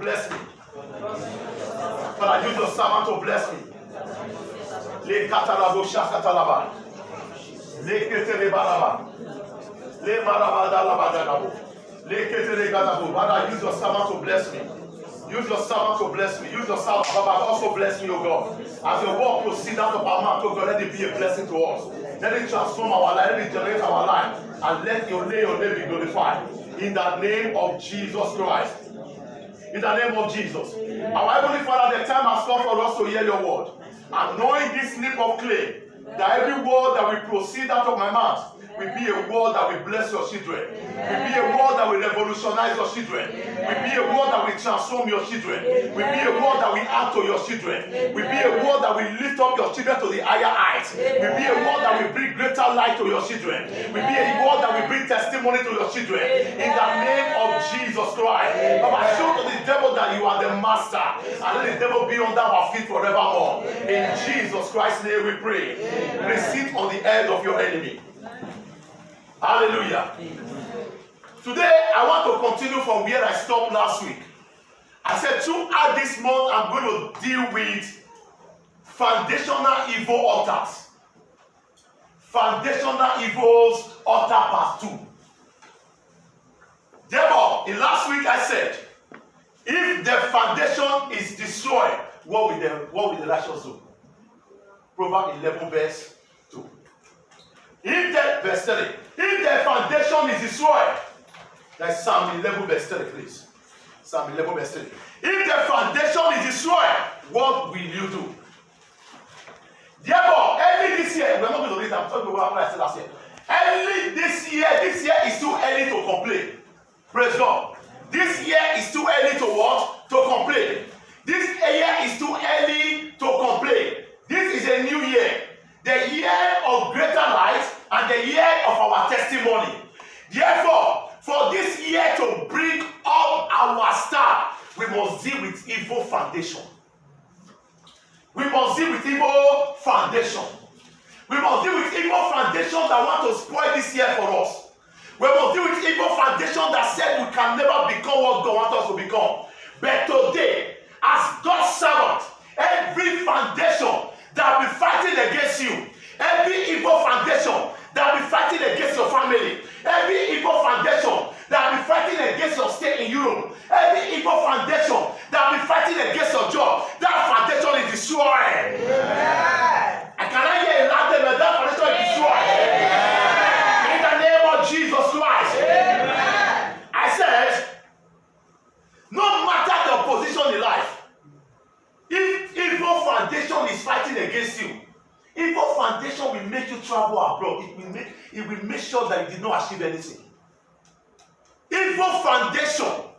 bless me. Father, use your servant to bless me. Le katalabo shakatalaba. Le ketele balaba. Le marabada labadabo. Le ketele gadabo. Father, use your servant to bless me. Use your servant to bless me. Use your servant, Baba, also bless me, O God. As your word proceeds out of our mouth, O God, let it be a blessing to us. Let it transform our life, let it generate our life, and let your name be glorified. In the name of Jesus Christ. In the name of Jesus. Our Heavenly Father, the time has come for us to hear your word. And knowing this slip of clay, that every word that will proceed out of my mouth will be a word that will bless your children. Will be a word that will revolutionize your children. Will be a word that will transform your children. Will be a word that will add to your children. Will be a word that will lift up your children to the higher heights. Will be a word that will bring greater light to your children. Will be a word that will bring testimony to your children. In the name of Jesus Christ. Baba, show to the devil that you are the master. And let the devil be under our feet forevermore. In Jesus Christ's name we pray. Receive on the head of your enemy. Hallelujah. Today, I want to continue from where I stopped last week. I said, throughout this month, I'm going to deal with foundational evil altars. Foundational evils altar part 2. Therefore, in last week I said, if the foundation is destroyed, what will the righteous do? Proverbs 11 verse 2. Verse 3. If the foundation is destroyed, that's Psalm 11 verse 3, please. Psalm 11 verse 3. If the foundation is destroyed, what will you do? Therefore, early this year, we're not going to read, I'm talking about what I said last year. Early this year is too early to complain. Praise God. This year is too early to what? To complain. This year is too early to complain. This is a new year. The year of greater light and the year of our testimony. Therefore, for this year to bring up our star, we must deal with evil foundation. We must deal with evil foundation. We must deal with evil foundation that want to spoil this year for us. We must deal with evil foundation that said we can never become what God wants us to become. But today, as God's servant, every foundation that will be fighting against you, every evil foundation that will be fighting against your family, every evil foundation that will be fighting against your stay in Europe, every evil foundation that will be fighting against your job, that foundation is destroyed. Yeah. And can I hear a loud amen? That foundation is destroyed. Yeah. In the name of Jesus Christ. Yeah. I said, no matter the opposition in life, if evil foundation is fighting against you, evil foundation will make you travel abroad. It will make sure that you did not achieve anything. Evil foundation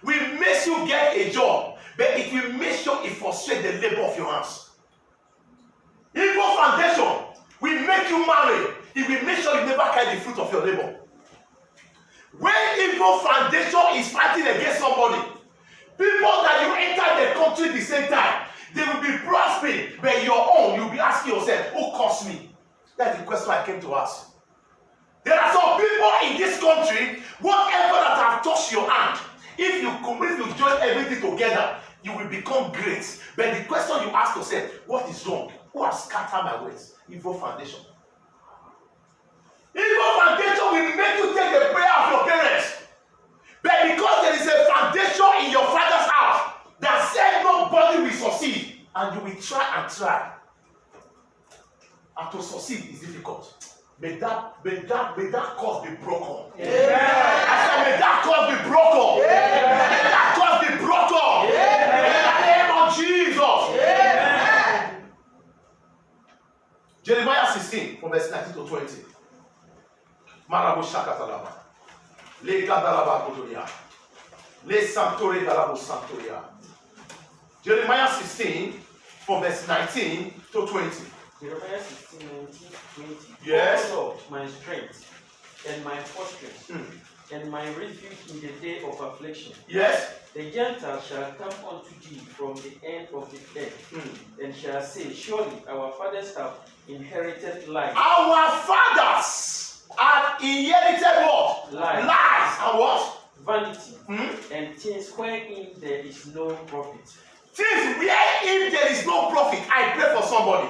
will make you get a job, but it will make sure it frustrates the labor of your hands. Evil foundation will make you marry. It will make sure you never carry the fruit of your labor. When evil foundation is fighting against somebody, people that you enter the country at the same time, they will be prospering, but your own, you'll be asking yourself, who caused me? That's the question I came to ask. There are some people in this country, whatever that have touched your hand, if you join everything together, you will become great. But the question you ask yourself, what is wrong? Who has scattered my words? Evil foundation. Evil foundation will make you take the prayer of your parents. But because there is a foundation in your father's house that said nobody will succeed, and you will try. And to succeed is difficult. May that cause be broken. Yeah. I said, may that cause be broken. Yeah. May that cause be broken. Yeah. In the name of Jesus. Yeah. Jeremiah 16, from verse 19 to 20. Marabu Shakatalaba. Le Gadalaba Kodoria. Le Santori Galabu Santoria. Jeremiah 16, from verse 19 to 20. Jeremiah 16, 19, 20. Yes. O Lord, my strength and my fortress and my refuge in the day of affliction. Yes. The Gentiles shall come unto thee from the end of the earth and shall say, surely our fathers have inherited life. Our fathers have inherited what? Lies. Lies. And what? vanity, and things wherein there is no profit. Things where if there is no profit, I pray for somebody.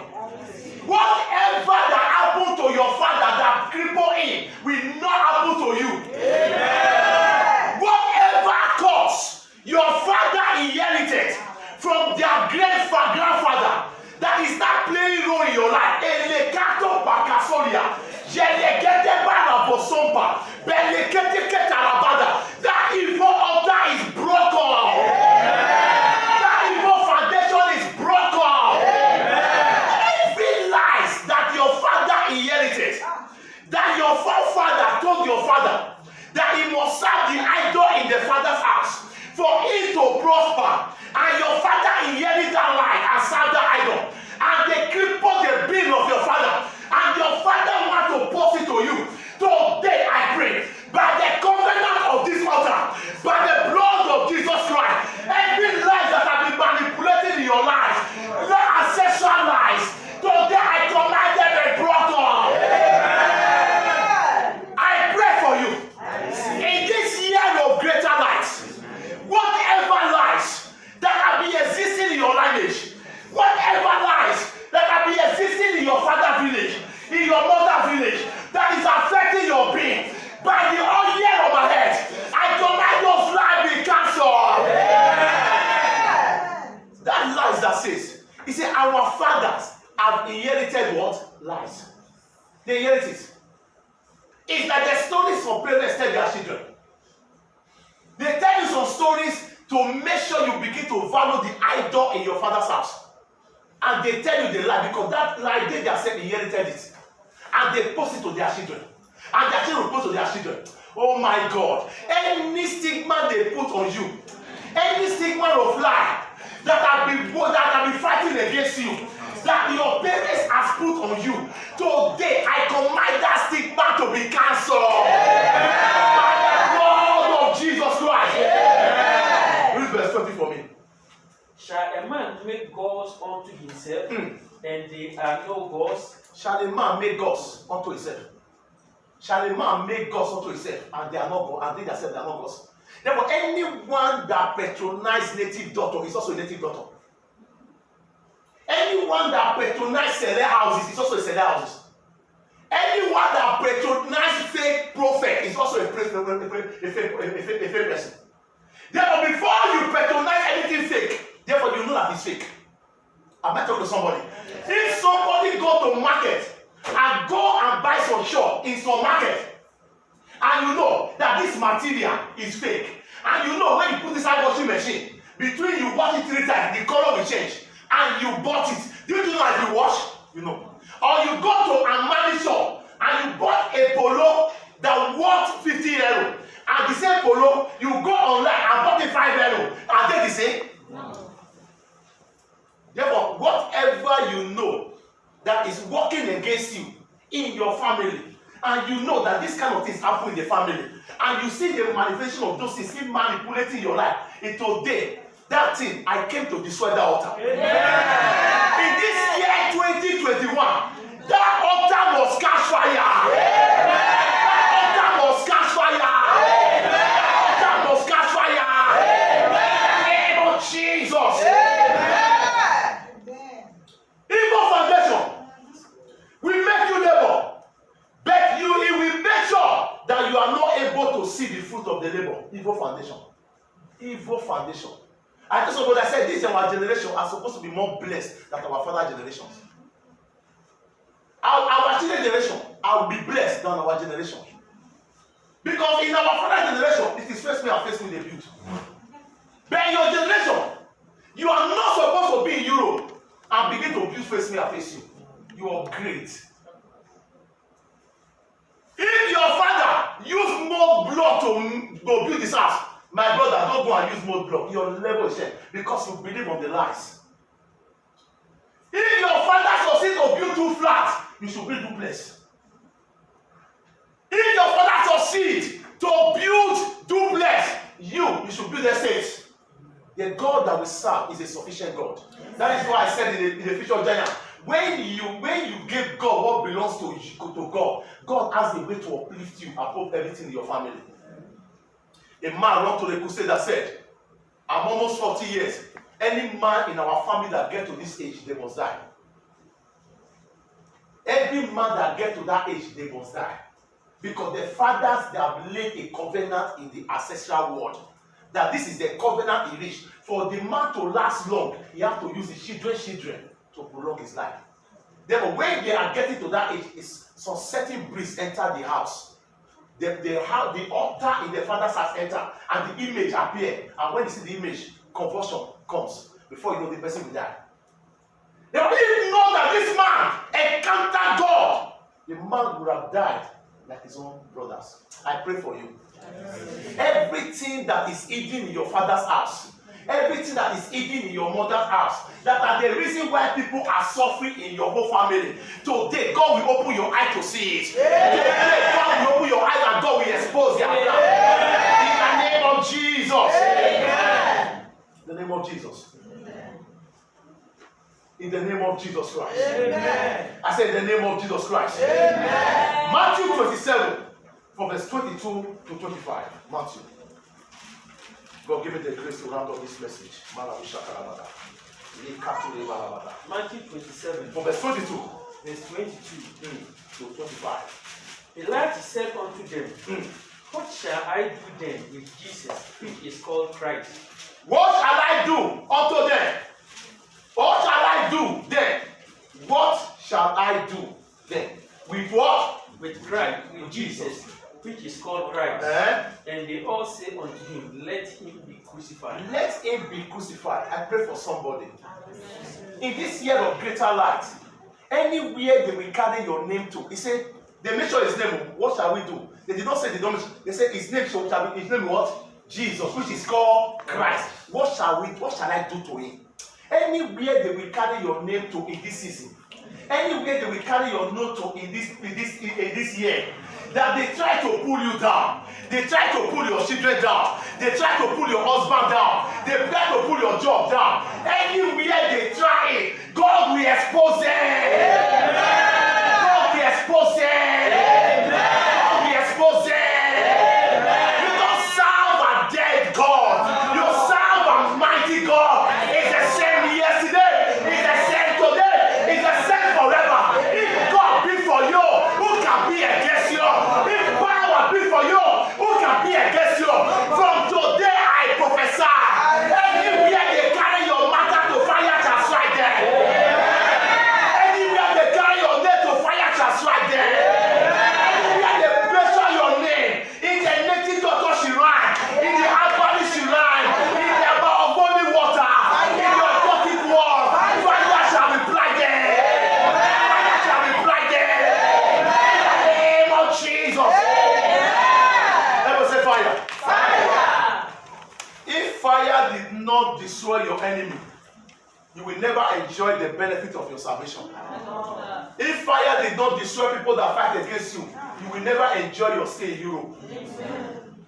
Whatever that happened to your father that crippled him will not happen to you. Amen. Whatever cause your father inherited from their grandfather that is not playing role in your life. Elekato pakasolia, jelegete barabosompa, belekete ketarabada. That evil altar is broken. That evil foundation is broken. Every lies that your father inherited, that your forefather told your father, that he must serve the idol in the father's house for him to prosper, and your father inherited that lie and served the idol, and they crippled the being of your father, and your father want to post it to you. Today I pray, by the covenant of this altar, by the blood of Jesus Christ, every lie that have been manipulated in your life, the ancestral lies, today I command them to be broken. I pray for you in this year of greater light. Whatever lies that have been existing in your lineage, whatever lies that have been existing in your father village, in your mother village, that is affecting your being, by the oil of my head, I command those lies be cancelled. That lies that says, he said, our fathers have inherited what? Lies. They inherit it. It's like the stories for parents tell their children. They tell you some stories to make sure you begin to value the idol in your father's house. And they tell you the lie because that lie they themselves inherited it. And they post it to their children. And their children post to their children. Oh my God. Any stigma they put on you, any stigma of lie that have been fighting against you, that your parents has put on you, today I command that stigma to be cancelled. By the blood of Jesus Christ. Read verse 20 for me. Shall a man make gods unto himself, and they are no gods? Shall a man make gods unto himself? Shall a man make gods unto himself, and they are not gods, and they themselves they are not gods? Therefore, anyone that patronizes native daughter is also a native daughter. Anyone that patronizes seller houses is also a seller houses. Anyone that patronizes fake prophet is also a fake person. Therefore, before you patronize anything fake, therefore you know that it's fake. Am I talking to somebody? If somebody go to market and go and buy some shop in some market, and you know that this material is fake, and you know when you put inside washing machine, between you wash it 3 times, the color will change, and you bought it. Do you know if you wash? You know. Or you go to a money shop and you bought a polo that worth 50 euro, and the same polo you go online and bought it 5 euro, are they the same? No. Therefore, whatever you know that is working against you in your family, and you know that this kind of things happen in the family, and you see the manifestation of those things still manipulating your life, and today, that thing, I came to destroy that altar. Yeah. In this year 2021, that altar must catch fire. Yeah. That altar must catch fire. Yeah. That altar must catch fire. Yeah. In the name of Jesus. Yeah. Evil foundation will make you labor, but it will make sure that you are not able to see the fruit of the labor. Evil foundation. Evil foundation. I told somebody, I said, this our generation are supposed to be more blessed than our father generations. Our children generation will be blessed than our generation. Because in our father generation, it is face me and face me they build. But in your generation, you are not supposed to be in Europe and begin to build face me and face you. You are great. If your father used more blood to build this house, my brother, don't go and use more block. Your level is set because you believe on the lies. If your father succeeds to build 2 flats, you should build duplex. If your father succeeds to build duplex, you should build estates. The God that we serve is a sufficient God. That is why I said in the future giant, when you give God what belongs to God, God has the way to uplift you above everything in your family. A man wrote to the crusade that said, I'm almost 40 years. Any man in our family that get to this age, they must die. Every man that get to that age, they must die. Because the fathers, they have laid a covenant in the ancestral world. That this is the covenant he reached. For the man to last long, he has to use his children to prolong his life. Therefore, when they are getting to that age, some certain breeze enter the house. The altar in the father's house enter, and the image appear. And when you see the image, convulsion comes. Before you know, the person will die. They didn't know that this man encountered God. The man would have died like his own brothers. I pray for you. Everything that is hidden in your father's house, everything that is hidden in your mother's house, that are the reason why people are suffering in your whole family. Today, God will open your eye to see it. Today, God will open your eyes and God will expose their plan. In the name of Jesus. Amen. In the name of Jesus. In the name of Jesus Christ. Amen. I said in the name of Jesus Christ. Amen. Matthew 27, from verse 22 to 25. Matthew. God give me the grace to round up this message. Matthew 27, from verse 22 verse 22 to 25. Pilate said unto them, What shall I do then with Jesus, which is called Christ? What shall I do unto them? What shall I do then? What shall I do then? With what? With Christ, with Jesus, which is called Christ. And they all say unto him, Let him be crucified. Let him be crucified. I pray for somebody. In this year of greater light, anywhere they will carry your name to, he said, they mention his name. What shall we do? They did not say they don't mention. They said his name shall be, his name what? Jesus, which is called Christ. What shall I do to him? Anywhere they will carry your name to in this season, anywhere they will carry your name to in this year, that they try to pull you down, they try to pull your children down, they try to pull your husband down, they try to pull your job down. Anywhere they try it, God will expose them. God will expose them. God will expose them. You don't serve a dead God. You serve a mighty God. It's the same yesterday. It's the same today. It's the same forever. If God be for you, who can be against you? If power be for you, who can be against you? From today I prophesy. Anywhere they carry your matter to fire shall strike them. Anywhere they carry your name to fire shall strike them. Anywhere they pressure your name in the native doctor shrine, in the Albany shrine, in the Baoboni water, in your Gothic wall, fire shall reply them. Fire shall reply them. In the name of Jesus. Let us say fire. If fire did not destroy your enemy, you will never enjoy the benefit of your salvation. If fire did not destroy people that fight against you, you will never enjoy your stay in Europe.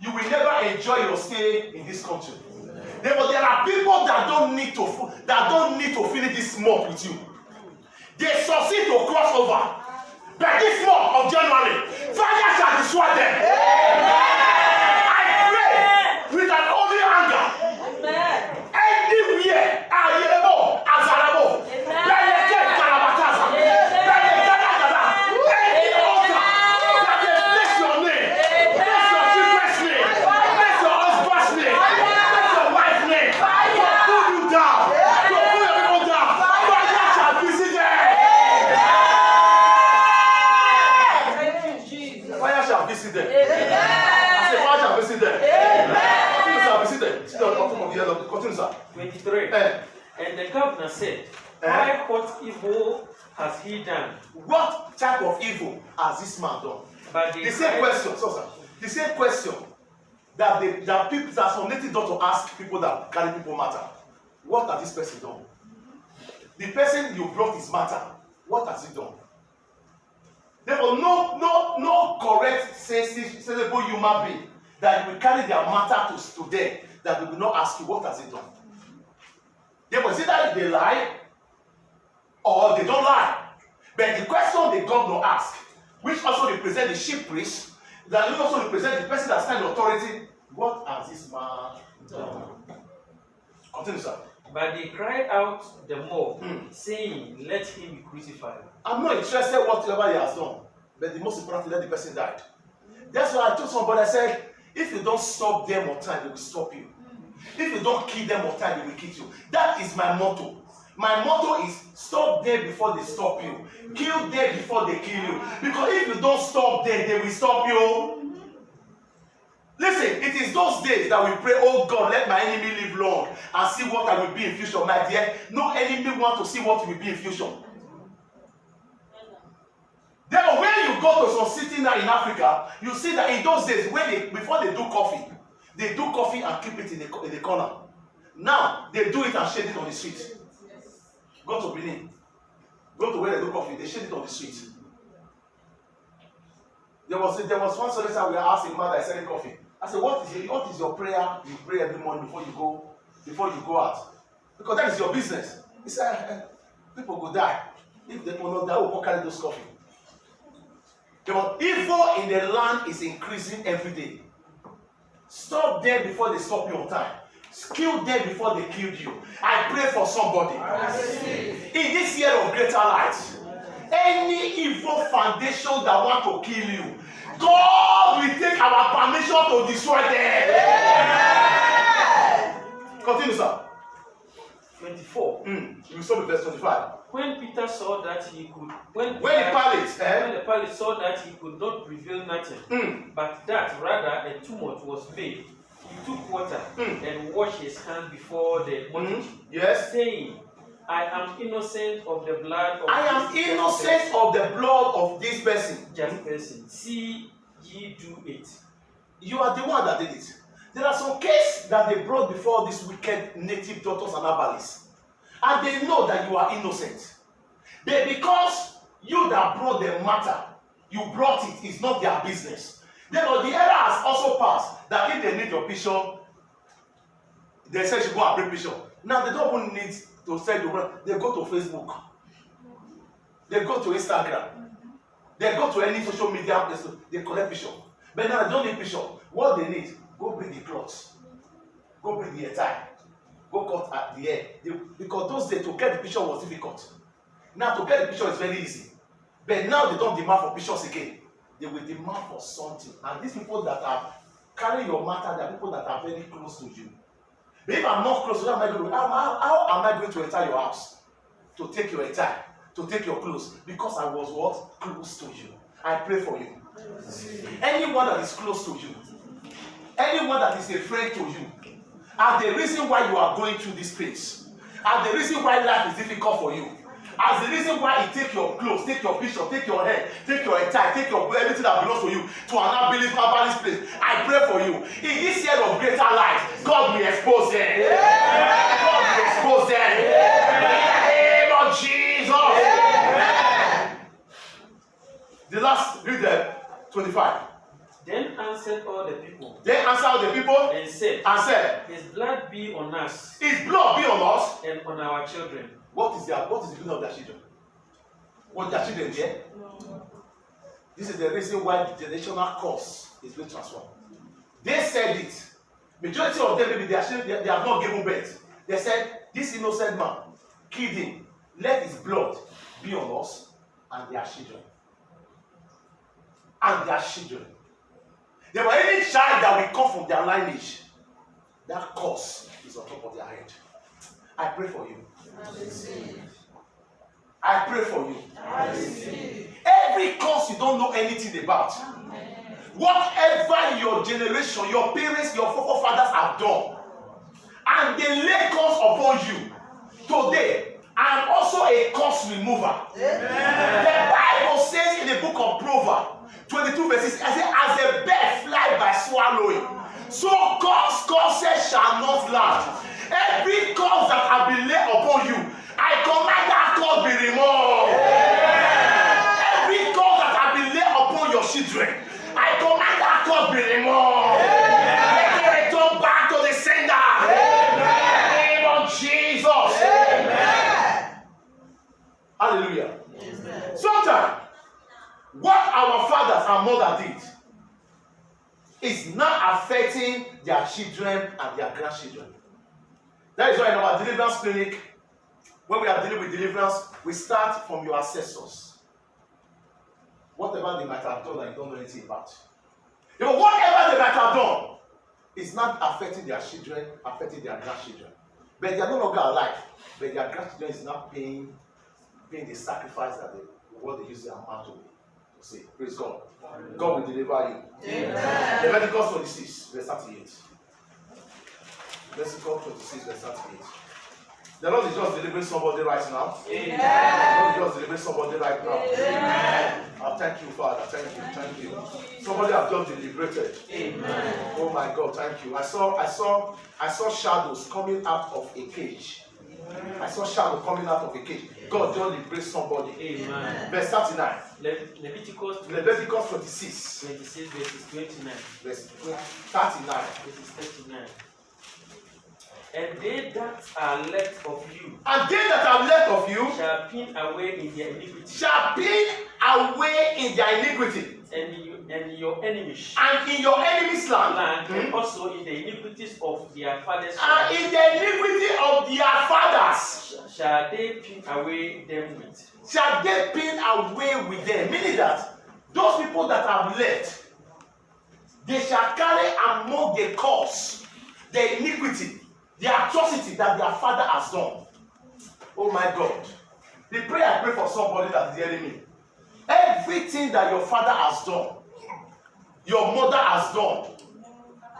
You will never enjoy your stay in this country. Therefore, there are people that don't need to finish this month with you. They succeed to cross over. But this month of January, fire shall destroy them. I pray with an holy anger. Anywhere, Ayebo, Azarabo, Beleke, Karabataza, Beleke, any altar that they place your name, place your children's name, place your husband's name, place your wife's name, to pull you down, to pull your people down, fire shall visit them. Fire shall visit them. I say fire shall visit them. Fire shall visit them. See the bottom of the yellow. Continue, sir. 23. And the governor said, Why, what evil has he done? What type of evil has this man done? But The same question, the same question that people that some native doctor ask people that carry people matter. What has this person done? The person you brought his matter. What has he done? Therefore, no correct, sensible human being that will carry their matter to them that they will not ask you what has he done. Therefore, it's either they lie or they don't lie. But the question the governor asked, which also represents the chief priest, that also represents the person that stands in authority What has this man done? Continue, sir. But they cried out the more, saying, Let him be crucified. I'm not interested whatever he has done, but the most important thing, let the person die. That's why I told somebody, I said, if you don't stop them on time, they will stop you. If you don't kill them on time, they will kill you. That is my motto. My motto is stop them before they stop you. Kill them before they kill you. Because if you don't stop them, they will stop you. Listen, it is those days that we pray, oh God, let my enemy live long and see what I will be in future. My dear, no enemy want to see what will be in future. Then when you go to some city now in Africa, you see that in those days, before they do coffee and keep it in the corner. Now they do it and shade it on the street. Go to Benin, go to where they do coffee, they shade it on the street. There was one service we were asking man that is selling coffee. I said, what is your prayer you pray every morning before you go out? Because that is your business. He said, people go die. If they will not die, we will carry those coffee. But evil in the land is increasing every day. Stop them before they stop you on time. Kill them before they killed you. I pray for somebody. In this year of greater light, any evil foundation that want to kill you, God will take our permission to destroy them. Yeah. Continue, sir. 24. You saw verse 25. When Peter saw that he could, when the pilot saw that he could not prevail nothing, but that rather a tumult was made, he took water and washed his hand before the multitude, saying, I am innocent of the blood of this person. Just person. See ye do it. You are the one that did it. There are some cases that they brought before these wicked native doctors and herbalists. And they know that you are innocent. But because you that brought the matter, you brought it, it's not their business. Then the error has also passed that if they need your picture, they say you go and bring picture. Now they don't even need to send you. They go to Facebook. They go to Instagram. They go to any social media place. They collect picture. But now they don't need picture. What they need, go bring the clothes. Go bring the attire. Go cut at the hair. Because those days to get the picture was difficult. Now to get the picture is very easy. But now they don't demand for pictures again. They will demand for something. And these people that are carrying your matter, they are people that are very close to you. But if I'm not close to you, how am I going to enter your house? To take your attire, to take your clothes. Because I was what? Close to you. I pray for you. Anyone that is close to you, anyone that is a friend to you, and the reason why you are going through this place, and the reason why life is difficult for you, as the reason why you take your clothes, take your picture, take your hair, take your attire, take your everything that belongs to you to an unbelievable place. I pray for you. In this year of greater light, God will expose them. Yeah. God will expose them. Yeah. In the name of Jesus. Yeah. The last, read them, 25. Then answered all the people. And said, His blood be on us. His blood be on us. And on our children. What is the blood of their children? What their children there? No. This is the reason why the generational curse is being transformed. They said it. Majority of them, maybe they have not given birth. They said, this innocent man, killed him. Let his blood be on us and their children. And their children. There were any child that will come from their lineage, that curse is on top of their head. I pray for you. I pray for you. Every curse you don't know anything about, whatever your generation, your parents, your forefathers have done, and they lay curse upon you, today, I am also a curse remover. The Bible says in the book of Proverbs, 22 verses, I say, as a bird fly by swallowing, so curses shall not land. Every curse that has been laid upon you, I command that curse be removed. Yeah. Every curse that has been laid upon your children, I command that curse be removed. Yeah. Let it return back to the sender. Yeah. In the name of Jesus. Yeah. Hallelujah. Yeah. Sometimes, what our fathers and mothers did is not affecting their children and their grandchildren. That is why in our deliverance clinic, when we are dealing with deliverance, we start from your ancestors. Whatever they might have done that you don't know anything about. Whatever they might have done is not affecting their children, affecting their grandchildren. But they are no longer alive. But their grandchildren is not paying the sacrifice that what they use their mouth to say. Praise God. God will deliver you. Amen. Leviticus 26, verse 38. Leviticus 26, verse 38. The Lord is just delivering somebody right now. Amen. The Lord is just delivering somebody right now. Amen. Thank you, Father. Thank you. Somebody have just been liberated. Amen. Oh my God, thank you. I saw shadows coming out of a cage. Amen. I saw shadow coming out of a cage. God just liberated somebody. Amen. Verse 39. Leviticus 26. 26 verses 29. Verse 39. Verses 39. And they that are left of you, shall pin away in their iniquity. Shall pin away in their iniquity. And in your enemies. And in your enemies' land. And also in the iniquities of their fathers. And in the iniquity of their fathers. Shall they pin away them with? Shall they pin away with them? Meaning that those people that have left, they shall carry among the cause, the iniquity, the atrocity that their father has done. Oh my God. The prayer I pray for somebody that is the enemy. Everything that your father has done, your mother has done,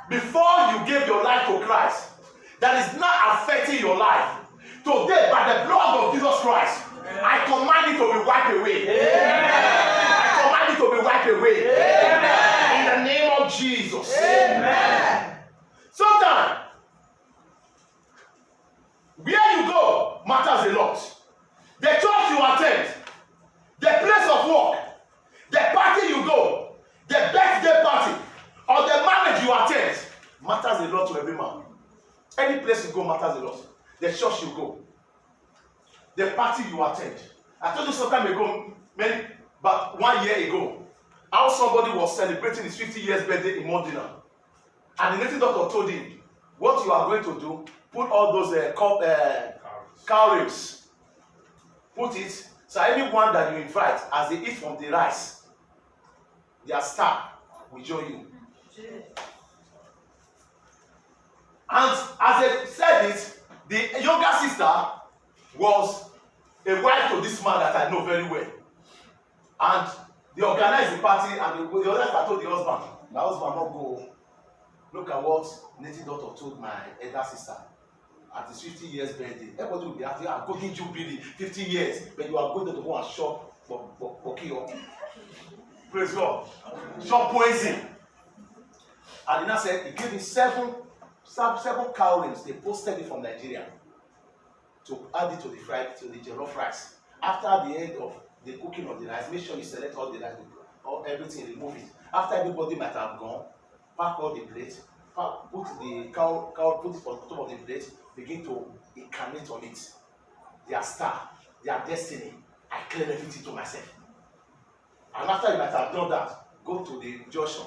before you gave your life to Christ, that is not affecting your life. Today, by the blood of Jesus Christ, I command it to be wiped away. Amen. I command it to be wiped away. Amen. In the name of Jesus. Amen. Sometimes, where you go matters a lot. The church you attend, the place of work, the party you go, the birthday party, or the marriage you attend matters a lot to every man. Any place you go matters a lot. The church you go, the party you attend. I told you some time ago, but 1 year ago, how somebody was celebrating his 50 years birthday in Modena. And the native doctor told him, what you are going to do, put all those cowries. Put it, so anyone that you invite, as they eat from the rice, their star will join you. And as they said it, the younger sister was a wife to this man that I know very well. And they organized the party, and the other sister told the husband, my husband not go. Look at what native doctor told my elder sister at his 50 years birthday. Everybody will be asking, I'm going to jubilee 50 years, but you are going to go and shop for kill. Praise God. Shop poison. And then I said, he gave me seven cowrings. They posted it from Nigeria to add it to the jollof rice. After the end of the cooking of the rice, make sure you select all the rice, everything, remove it. After everybody might have gone, pack all the plates, put the cow, put it on top of the plate, begin to incarnate on it. Their star, their destiny. I claim everything to myself. And after you might have done that, go to the junction,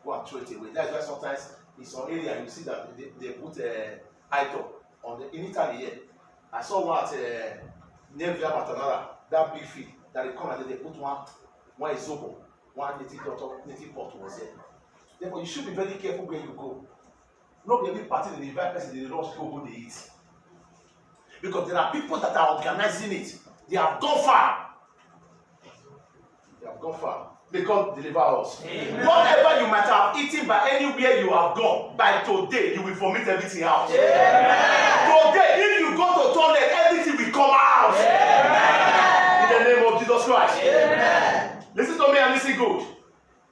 go and throw it away. That's why sometimes in some area you see that they put idol on in Italy here. I saw one at near Via Matanara, that big field, that they come and they put one isobo, one native pot was there. Therefore, you should be very careful where you go. Not every party they invite person, they rush go they eat. Because there are people that are organizing it. They have gone far. They have gone far. May God deliver us. Amen. Whatever you might have eaten by anywhere you have gone, by today you will vomit everything out. Amen. Today, if you go to toilet, everything will come out. Amen. In the name of Jesus Christ. Amen. Listen to me and listen good.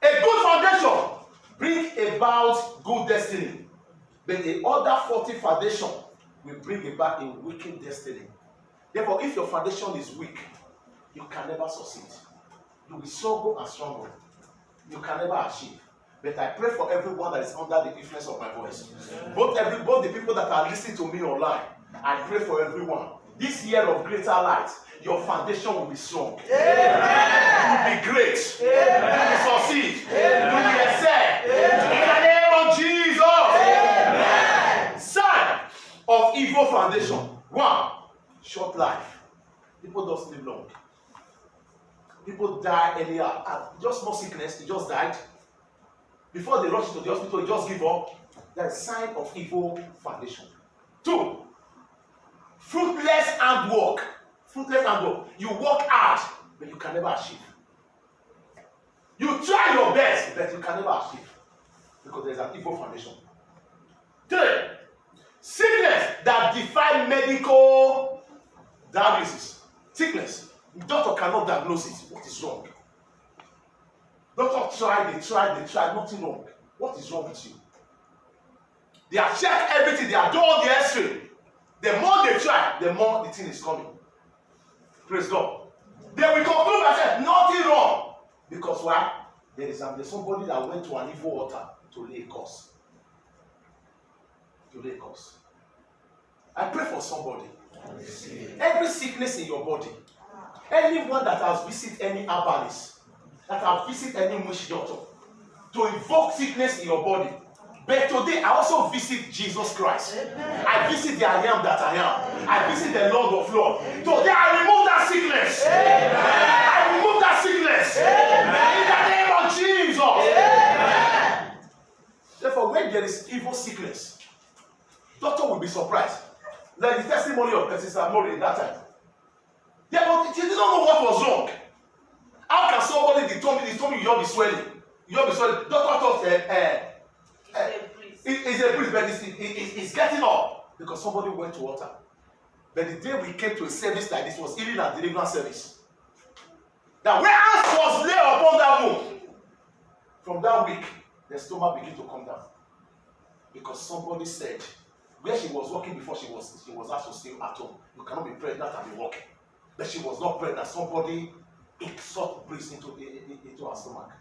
A good foundation bring about good destiny. But the other faulty foundation will bring about a wicked destiny. Therefore, if your foundation is weak, you can never succeed. You will struggle and struggle. You can never achieve. But I pray for everyone that is under the influence of my voice. Both the people that are listening to me online, I pray for everyone. This year of greater light, your foundation will be strong. Amen. You will be great. Amen. You will succeed. Amen. You will excel. Amen. In the name of Jesus. Amen. of evil foundation. 1, short life. People don't live long. People die anyhow. Just no sickness, he just died. Before they rush to the hospital, he just give up. That's a sign of evil foundation. 2, fruitless handwork. Fruitless handwork. You work hard, but you can never achieve. You try your best, but you can never achieve. Because there's an evil foundation. 3, sickness that defy medical diagnosis. Sickness. The doctor cannot diagnose it. What is wrong? Doctor tried, they tried, nothing wrong. What is wrong with you? They have checked everything, they have done the X-ray. The more they try, the more the thing is coming. Praise God. They will conclude by saying, nothing wrong. Because why? There's somebody that went to an evil altar to lay a curse. To lay a curse. I pray for somebody. Every sickness in your body, anyone that has visited any herbalist, that has visited any witch doctor, to invoke sickness in your body. But today I also visit Jesus Christ. Amen. I visit the I am that I am. I visit the Lord of Lords. Today I remove that sickness. Amen. I remove that sickness. Amen. In the name of Jesus. Amen. Therefore, when there is evil sickness, doctor will be surprised. Like the testimony of Sister Mori in that time. Yeah, but she didn't know what was wrong. How can somebody they told me you'll be swelling? You'll be swelling. Doctor thought it's a priest, but it's getting up because somebody went to water. But the day we came to a service like this was healing and deliverance service. Now when hands was laid upon that wound, from that week the stomach began to come down because somebody said where she was working before she was asked to stay at home. You cannot be pregnant and be working, but she was not pregnant. Somebody insert breeze into her stomach.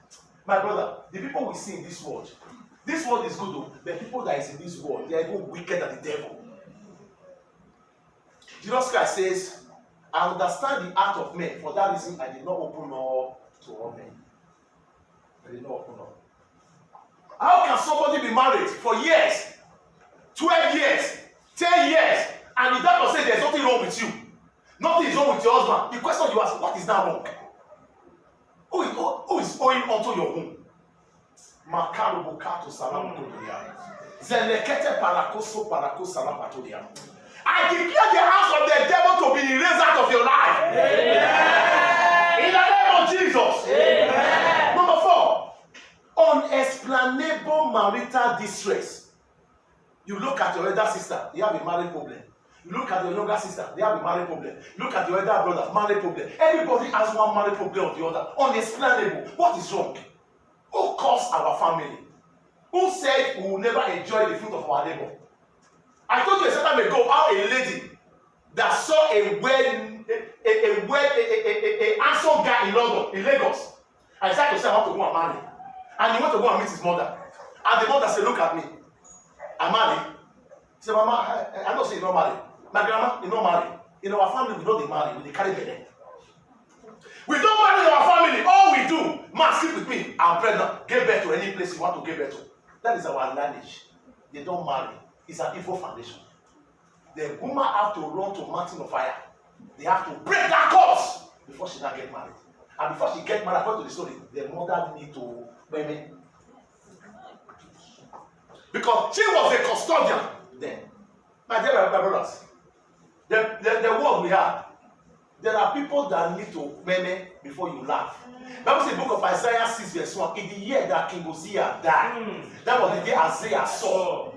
My brother, the people we see in this world is good though. The people that is in this world, they are even wicked than the devil. Jesus Christ says, I understand the heart of men. For that reason, I did not open up to all men. I did not open up. How can somebody be married for years, 12 years, 10 years, and the doctor says there's nothing wrong with you? Nothing is wrong with your husband. The question you ask, what is that wrong? Who is owing onto your womb? Makaro bukato salam kodolia. Zelekete parakoso parako salam patolia. I declare the hands of the devil to be erased out of your life. Amen. In the name of Jesus. Amen. Number 4, unexplainable marital distress. You look at your elder sister, they have a marriage problem. You look at your younger sister, they have a marriage problem. Look at your elder brother, marriage problem. Everybody has one marriage problem or the other. Unexplainable. What is wrong? Who caused our family? Who said we will never enjoy the fruit of our labor? I told you a certain time ago how a lady that saw a handsome guy in London, in Lagos, and decided to say, I want to go and marry. And he went to go and meet his mother. And the mother said, look at me. I'm married. He said, Mama, I don't say you're not married. My grandma, you're not married. In our family, we don't marry, we carry baby. We don't marry in our family. All we do, man, sleep with me. I'm pregnant. Give birth to any place you want to give birth to. That is our lineage. They don't marry. It's an evil foundation. The woman have to run to mountain of fire. They have to break that curse before she not get married. And before she get married, according to the story, the mother need to women. Because she was a custodian then. My dear brothers, the world we have, there are people that need to meme before you laugh. Bible says the book of Isaiah 6 verse 1, in the year that King Uzziah died, that was the day Isaiah saw.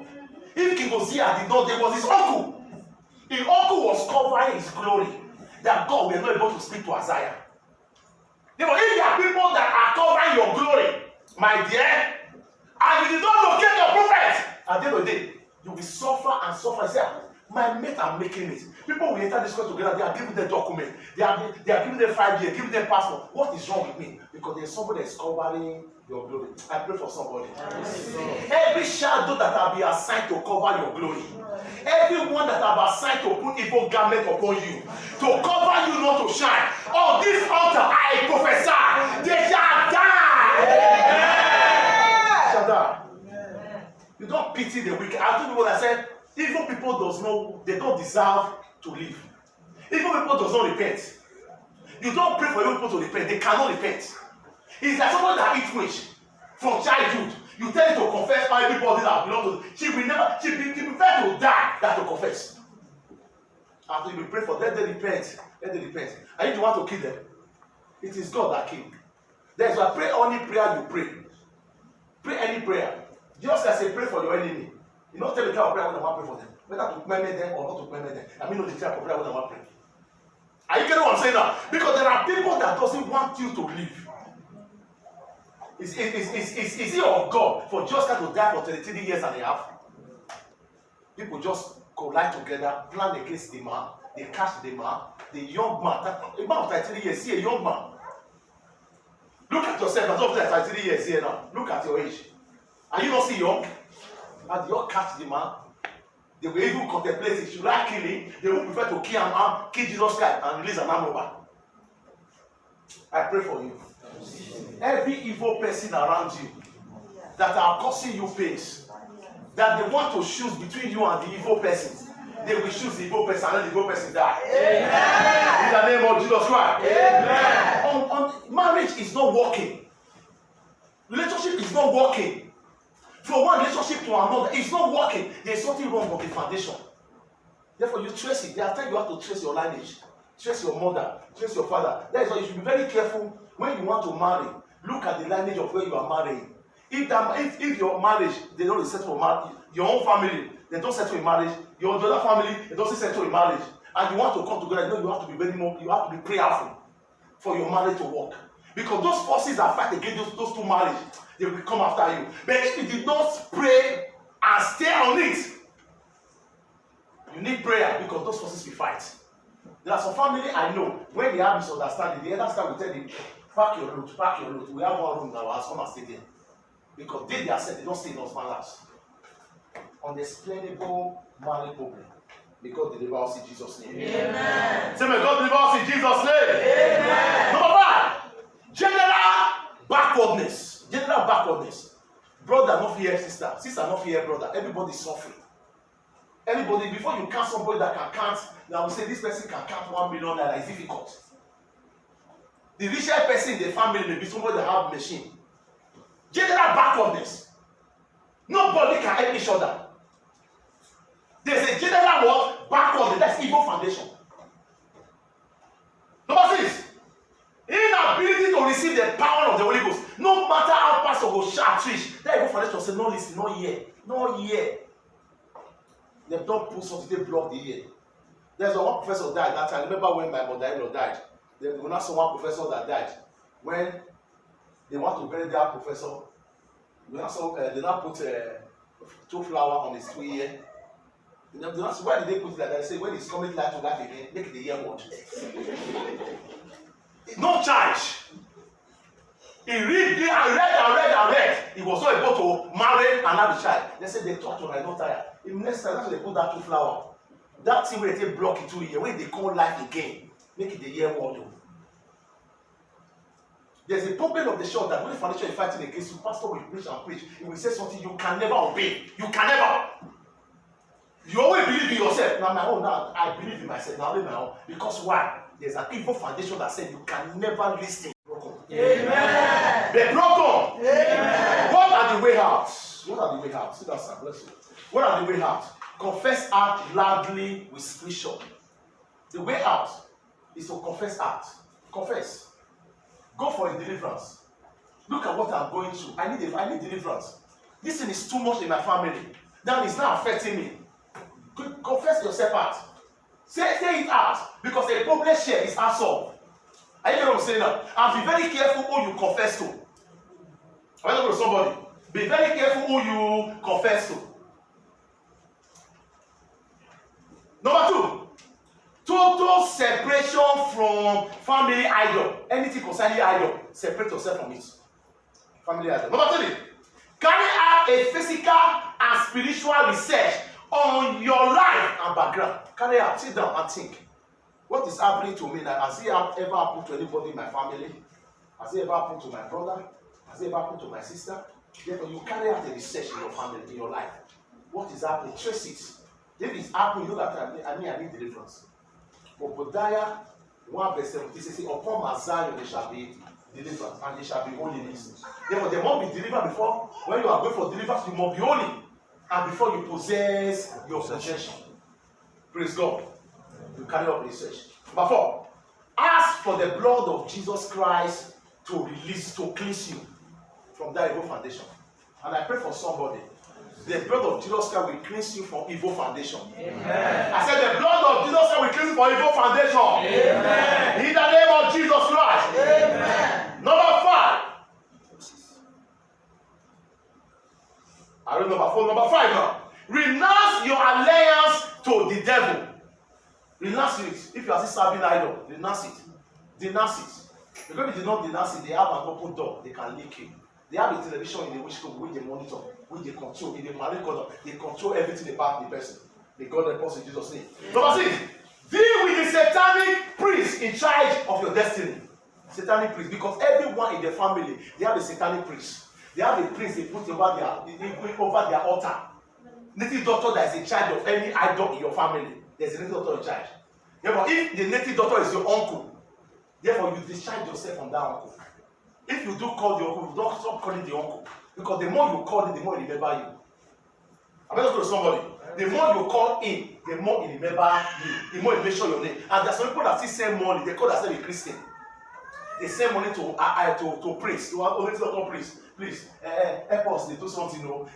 If King Uzziah did not, there was his uncle. His uncle was covering his glory, that God was not able to speak to Isaiah. Therefore, if there are people that are covering your glory, my dear, and you did not locate your prophet, at the end of the day, you will suffer and suffer and say, my mate are making it. People will enter this court together, they are giving them document, they are giving them 5 years, giving them passport. What is wrong with me? Because there's somebody that is covering your glory. I pray for somebody. Every shadow that have been assigned to cover your glory, everyone that have assigned to put evil garment upon you, to cover you not to shine, on this altar I prophesy, they shall die. Amen. Shall die. You don't pity the wicked. I told you what I said. Evil people they don't deserve to live. Evil people does not repent. You don't pray for evil people to repent. They cannot repent. It's like someone that eats witch from childhood. You tell her to confess all everybody that belongs to. She prefer to die than to confess. After you pray for them, let them repent. Let them repent. And if you want to kill them, it is God that kills. That's why pray only prayer you pray. Pray any prayer. Just as I pray for your enemy. You don't tell me the type of prayer when I want to pray for them. Whether to permit them or not to permit them. I mean, not the type of prayer when I want to pray. Are you getting what I'm saying now? Because there are people that doesn't want you to live. Is it of God for just to die for 33 years and a half? People just collide together, plan against the man, they catch the man, the young man, a man of 33 years, see a young man. Look at yourself, as of 33 years here now. Look at your age. Are you not see young? And you all catch the man. They will even contemplate it. Should I kill him? They will prefer to kill him, kill Jesus Christ and release an arm over. I pray for you. Every evil person around you that are causing you pains, that they want to choose between you and the evil person, they will choose the evil person and let the evil person die. Amen. In the name of Jesus Christ. Amen. Marriage is not working. Relationship is not working. From one relationship to another, it's not working. There's something wrong with the foundation. Therefore, you trace it. There are times you have to trace your lineage, trace your mother, trace your father. That is why you should be very careful when you want to marry. Look at the lineage of where you are marrying. If your marriage, they don't settle your own family, they don't settle in marriage. Your other family, they don't settle in marriage. And you want to come together, you have to be you have to be prayerful for your marriage to work. Because those forces that fight against those two marriages, they will come after you. But if you did not pray and stay on it, you need prayer because those forces will fight. There are some family I know, when they have misunderstanding, the other side will tell them, pack your load. We have one room in our house, come and stay there. Because they themselves, they don't stay in those house. Unexplainable marriage problem. May God deliver us in Jesus' name. Amen. Say, may God deliver us in Jesus' name. Amen. Number 5, general backwardness. General backwardness. Brother not fear sister. Sister not fear brother. Everybody is suffering. Everybody, before you count somebody that can count, now we say this person can count 1 million naira. It's difficult. The richest person in the family may be somebody that have machine. General backwardness. Nobody can help each other. There's a general what? Backwardness. That's evil foundation. Number 6. Inability to receive the power of the Holy Ghost. No matter how pastor go shout, preach, that evil foundation say, no listen, no hear, no hear. They don't put something, they block the ear. There's one professor died that time. I remember when my mother-in-law died. Then we now saw one professor that died. When they want to bury that professor, we now saw they now put 2 flowers on his 2 ear. Why did they put it like that? They say when it's coming life to life again, make the ear word. No charge. He read. He was not able to marry and have a child. They said they talk to my daughter. If next time after they put that 2 flowers, that thing will take block it 2 years. When they call life again, make it the year word. There's a problem of the church that when the foundation is fighting against you, pastor will preach and preach. He will say something you can never obey. You can never. You always believe in yourself. Now my own, now I believe in myself. Now only my own. Because why? There's an evil foundation that said you can never listen. Amen. They're broken. Amen. What are the way out? What are the way out? Sit down, sir. Bless you. What are the way out? Confess out loudly with scripture. The way out is to confess out. Confess. Go for a deliverance. Look at what I'm going through. I need deliverance. This thing is too much in my family. Now it's not affecting me. Confess yourself out. Say it out. Because a problem share is unsolved. Are you getting what I'm saying now? And be very careful who you confess to. I'm talking to somebody. Be very careful who you confess to. Number 2. Total separation from family idol. Anything concerning idol, separate yourself from it. Family idol. Number 3. Carry out a physical and spiritual research on your life and background. Carry out. Sit down and think. What is happening to me now? Has it ever happened to anybody in my family? Has it ever happened to my brother? Has it ever happened to my sister? Therefore, you carry out a research in your family, in your life. What is happening? Trace it. If it's happening, you know that I need deliverance. But Obadiah 1 verse 17 says, upon Mount Zion there shall be deliverance, and there shall be holiness. Therefore, there must be deliverance before, when you are going for deliverance, you must be holy. And before you possess your possession. Praise God. You carry up research. Number 4, ask for the blood of Jesus Christ to cleanse you from that evil foundation. And I pray for somebody. The blood of Jesus Christ will cleanse you from evil foundation. Amen. I said the blood of Jesus Christ will cleanse you from evil foundation. Amen. In the name of Jesus Christ. Amen. Number 5. I don't know number 4. Number 5 now. Renounce your alliance to the devil. Renounce it. If you are still serving idol, renounce it. Denounce it. Because if you do not denounce it, they have an open door. They can leak in. They have a television in the which they monitor, which they control. In the marine corner, they control everything about the person. They God help us in Jesus' name. Number 6. Deal with the satanic priest in charge of your destiny. Satanic priest, because everyone in the family, they have a satanic priest. They have a priest they put over their altar. Native doctor that is in charge of any idol in your family. There's a native doctor in charge. Therefore, if the native doctor is your uncle, therefore you discharge yourself from that uncle. If you do call the uncle, don't stop calling the uncle. Because the more you call him, the more he remember you. I'm going to go to somebody. The more you call him, the more he remember you. The more he make sure your name. And there's some people that still send money. They call themselves a Christian. They send money to priest. To only to priest. Please, help us. They do something. You know,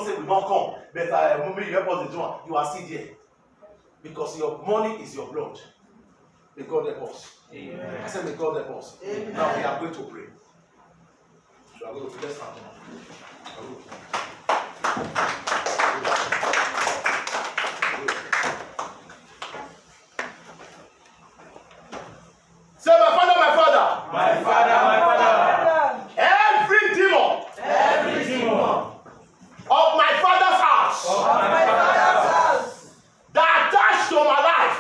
say we don't come. But maybe you help us. They do. You are still there. Because your money is your blood. May God help us. Amen. I said, may God help us. Amen. Now we are going to pray. So I'm going to let's stand now. Say, my father, my father. My father, my father. Every demon of my father's house. That attached to my life.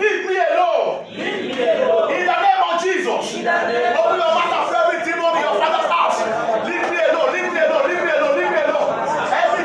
Leave me alone. In the name of Jesus. Open your mouth for every demon in your father's house. Leave me alone. Leave me alone. Leave me alone. Leave me alone. Every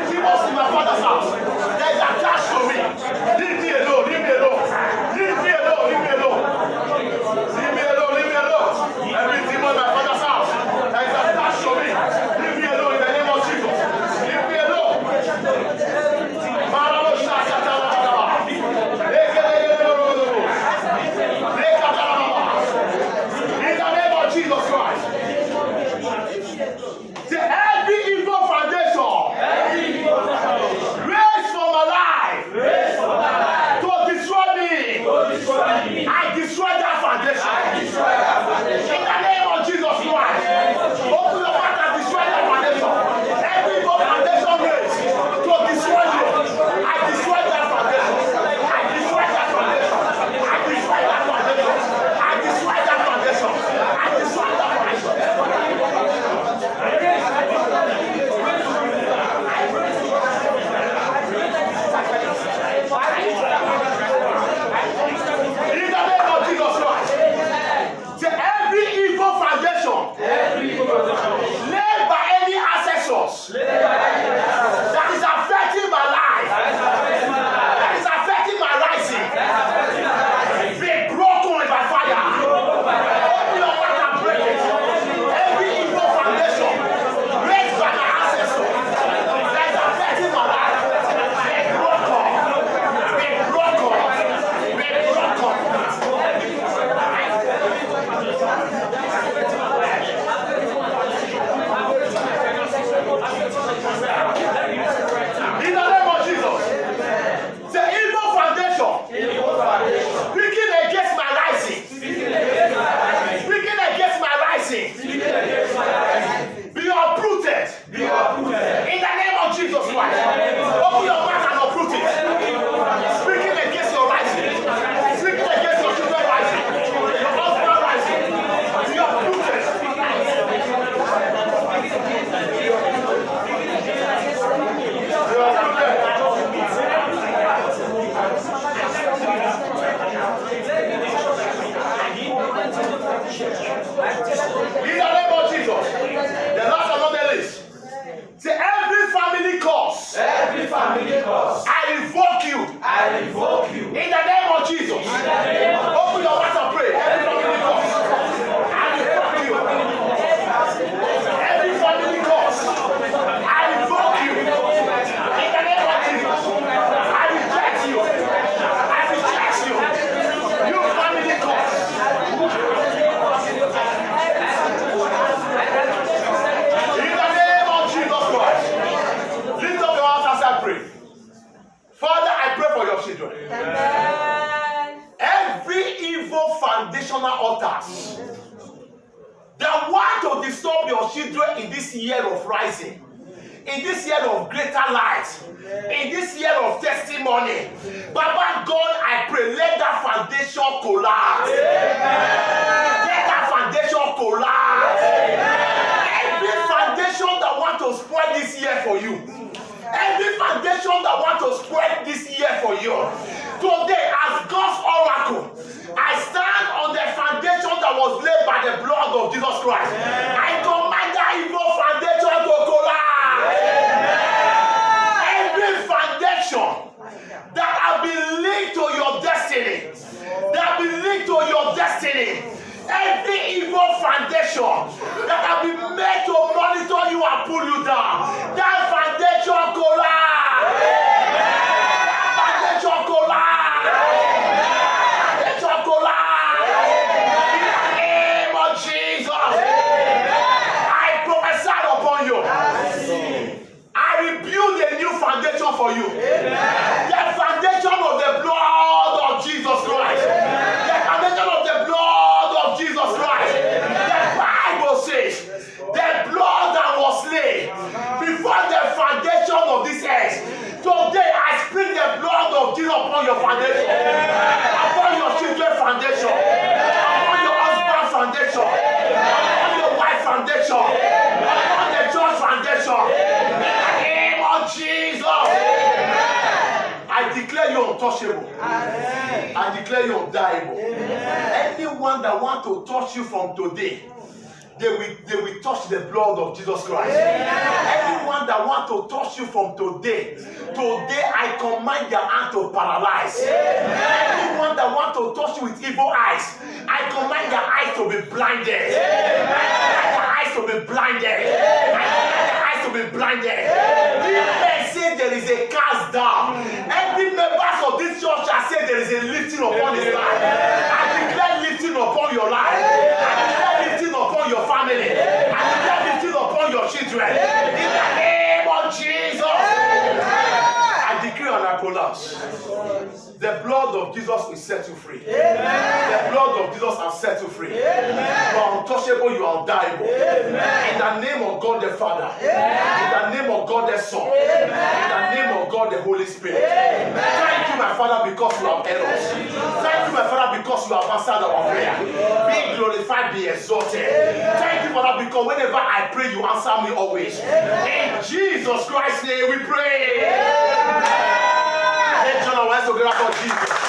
foundational altars that want to disturb your children in this year of rising, in this year of greater light, in this year of testimony. Baba God, I pray, let that foundation collapse. Let that foundation collapse. Every foundation that want to spoil this year for you, every foundation that want to spoil this year for you, today as God's oracle, I stand on the foundation that was laid by the blood of Jesus Christ. I command that evil foundation to collapse. Every foundation that have been linked to your destiny, that have been linked to your destiny, every evil foundation that have been made to monitor you and pull you down, that foundation collapse. That foundation collapse. Foundation collapse. In the name of Jesus, I prophesy upon you. I rebuild a new foundation for you. The foundation of the blood of Jesus Christ. The foundation of the blood of Jesus Christ. The Bible says the blood that was laid before the foundation of this earth. Today I sprinkle the blood of Jesus upon your foundation, upon your children's foundation, upon your husband's foundation, upon your wife's foundation, upon the church foundation. In the name of Jesus, I declare you untouchable. I declare you undiable. Anyone that want to touch you from today, they will touch the blood of Jesus Christ. Anyone that want to touch you from today I command their hand to paralyze. Anyone that want to touch you with evil eyes, I command their eyes to be blinded. I command their eyes to be blinded. I command their eyes to be blinded. Women say there is a cast down. Every members of this church shall say there is a lifting upon his life. I declare lifting upon your life. I declare lifting upon your family. I declare lifting upon your children. In the name of Jesus, I decree and I pronounce. The blood of Jesus will set you free. The blood of Jesus has set you free. You are untouchable, you are undiable. In the name of God the Father, in the name of God the Son, in the name of God the Holy Spirit. Thank you, my Father, because you have heard us. Thank you, my Father, because you have answered our prayer. Be glorified, be exalted. Thank you, Father, because whenever I pray, you answer me always. In Jesus Christ's name we pray. Let's join our hands together for Jesus.